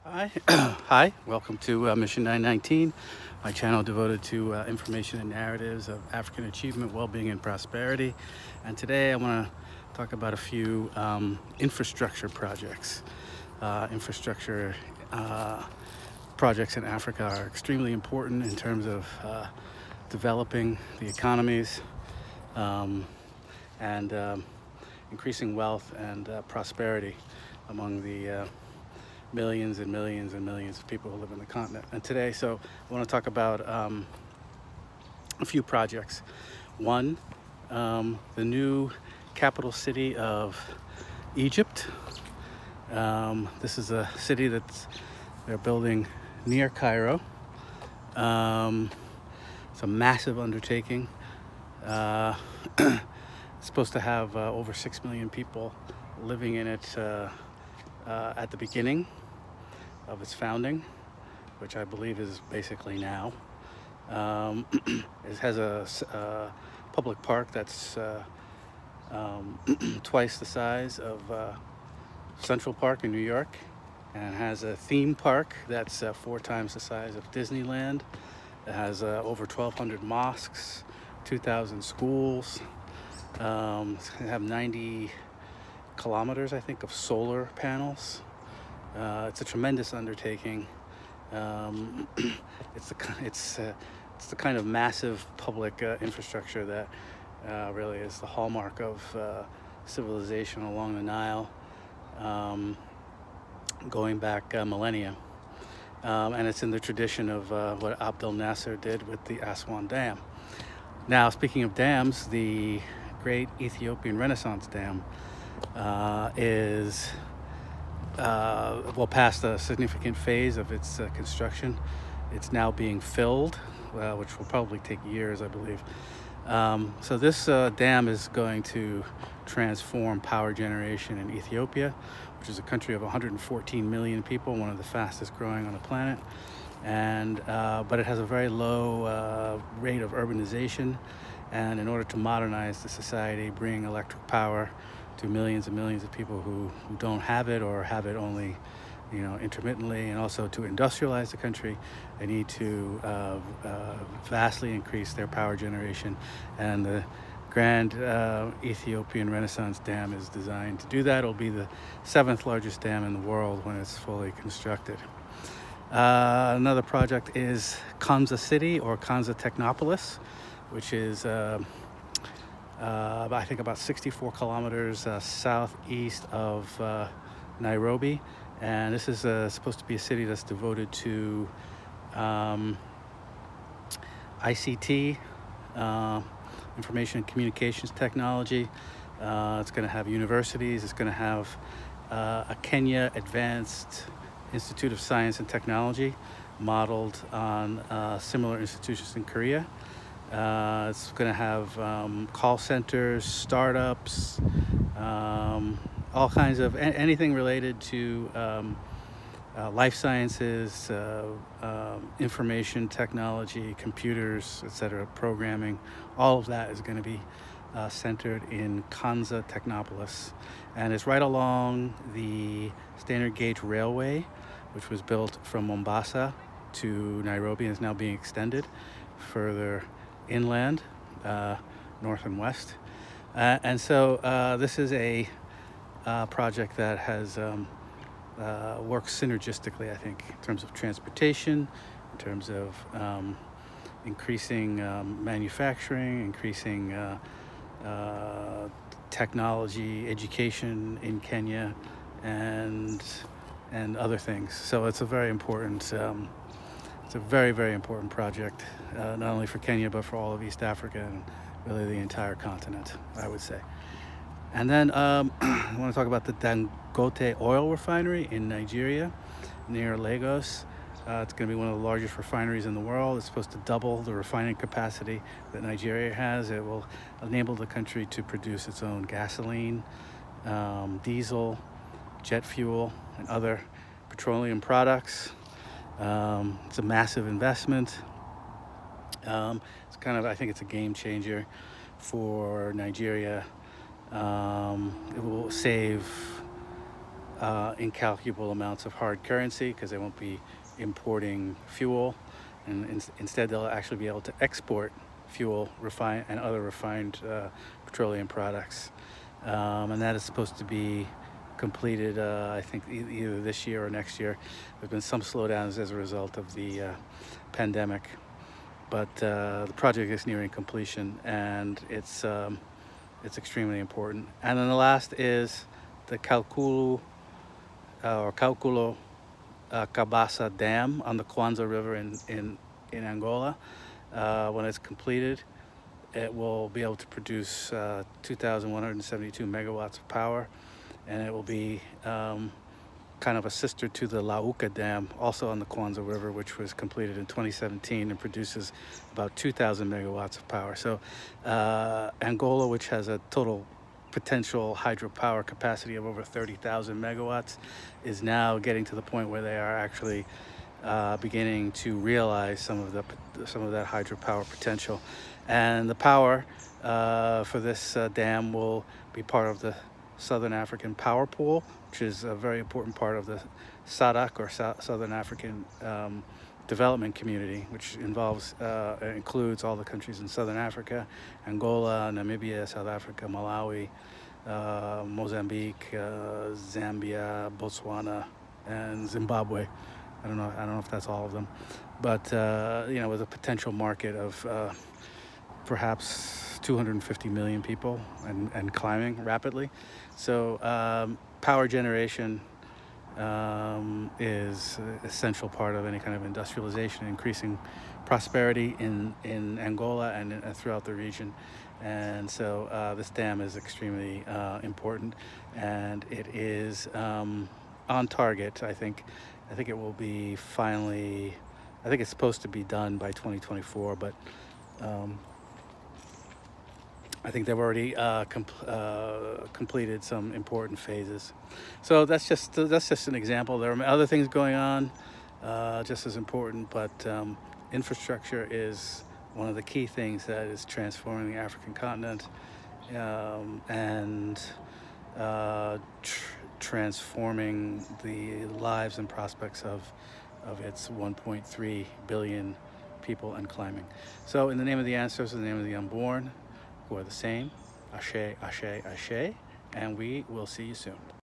Hi, hi. Welcome to Mission 919, my channel devoted to information and narratives of African achievement, well-being, and prosperity. And today I want to talk about a few infrastructure projects. Infrastructure projects in Africa are extremely important in terms of developing the economies um, and increasing wealth and prosperity among the millions and millions and millions of people who live in the continent. And today, I want to talk about a few projects. One, the new capital city of Egypt. This is a city that they're building near Cairo. It's a massive undertaking. It's supposed to have over 6 million people living in it at the beginning of its founding, which I believe is basically now. It has a public park that's twice the size of Central Park in New York, and has a theme park that's 4 times the size of Disneyland. It has over 1,200 mosques, 2,000 schools. It's going to have 90 kilometers, I think, of solar panels. It's a tremendous undertaking. It's the kind of massive public infrastructure that really is the hallmark of civilization along the Nile, going back millennia. And it's in the tradition of what Abdel Nasser did with the Aswan Dam. Now, speaking of dams, the great Ethiopian Renaissance Dam is past a significant phase of its construction. It's now being filled, which will probably take years, I believe. So this dam is going to transform power generation in Ethiopia, which is a country of 114 million people, one of the fastest growing on the planet. But it has a very low rate of urbanization, and in order to modernize the society, bring electric power to millions and millions of people who don't have it, or have it only intermittently, and also to industrialize the country, they need to vastly increase their power generation. And the Grand Ethiopian Renaissance Dam is designed to do that. It'll be the 7th largest dam in the world when it's fully constructed. Another project is Konza City, or Konza Technopolis, which is I think about 64 kilometers southeast of Nairobi. And this is supposed to be a city that's devoted to ICT, information and communications technology. It's going to have universities. It's going to have a Kenya Advanced Institute of Science and Technology, modeled on similar institutions in Korea. It's going to have call centers, startups, all kinds of anything related to life sciences, information technology, computers, etc., programming. All of that is going to be centered in Konza Technopolis. And it's right along the standard gauge railway, which was built from Mombasa to Nairobi and is now being extended further inland, north and west. And so this is a project that has works synergistically, I think, in terms of transportation, in terms of increasing manufacturing, increasing technology, education in Kenya, and other things. So it's a very important it's a very, very important project, not only for Kenya, but for all of East Africa and really the entire continent, I would say. And then I want to talk about the Dangote oil refinery in Nigeria, near Lagos. It's going to be one of the largest refineries in the world. It's supposed to double the refining capacity that Nigeria has. It will enable the country to produce its own gasoline, diesel, jet fuel, and other petroleum products. It's a massive investment. I think it's a game changer for Nigeria. It will save incalculable amounts of hard currency because they won't be importing fuel, and instead they'll actually be able to export fuel, and other refined petroleum products. And that is supposed to be completed, I think, either this year or next year. There's been some slowdowns as a result of the pandemic, but the project is nearing completion, and it's extremely important. And then the last is the Calculo Cabaça Dam on the Konza River in Angola. When it's completed, it will be able to produce 2,172 megawatts of power, and it will be kind of a sister to the Lauca Dam, also on the Konza River, which was completed in 2017 and produces about 2,000 megawatts of power. So Angola, which has a total potential hydropower capacity of over 30,000 megawatts, is now getting to the point where they are actually beginning to realize some of that hydropower potential. And the power for this dam will be part of the Southern African Power Pool, which is a very important part of the SADC, or Southern African Development Community, which includes all the countries in Southern Africa: Angola, Namibia, South Africa, Malawi, Mozambique, Zambia, Botswana, and Zimbabwe. I don't know if that's all of them, but with a potential market of perhaps 250 million people and climbing rapidly. So power generation is an essential part of any kind of industrialization, increasing prosperity in Angola and throughout the region. And so this dam is extremely important, and it is on target. I think it will be finally, I think it's supposed to be done by 2024, but I think they've already completed some important phases. So that's just an example. There are other things going on just as important, but infrastructure is one of the key things that is transforming the African continent, and transforming the lives and prospects of its 1.3 billion people and climbing. So in the name of the ancestors, in the name of the unborn, who are the same, Ashe, Ashe, Ashe, and we will see you soon.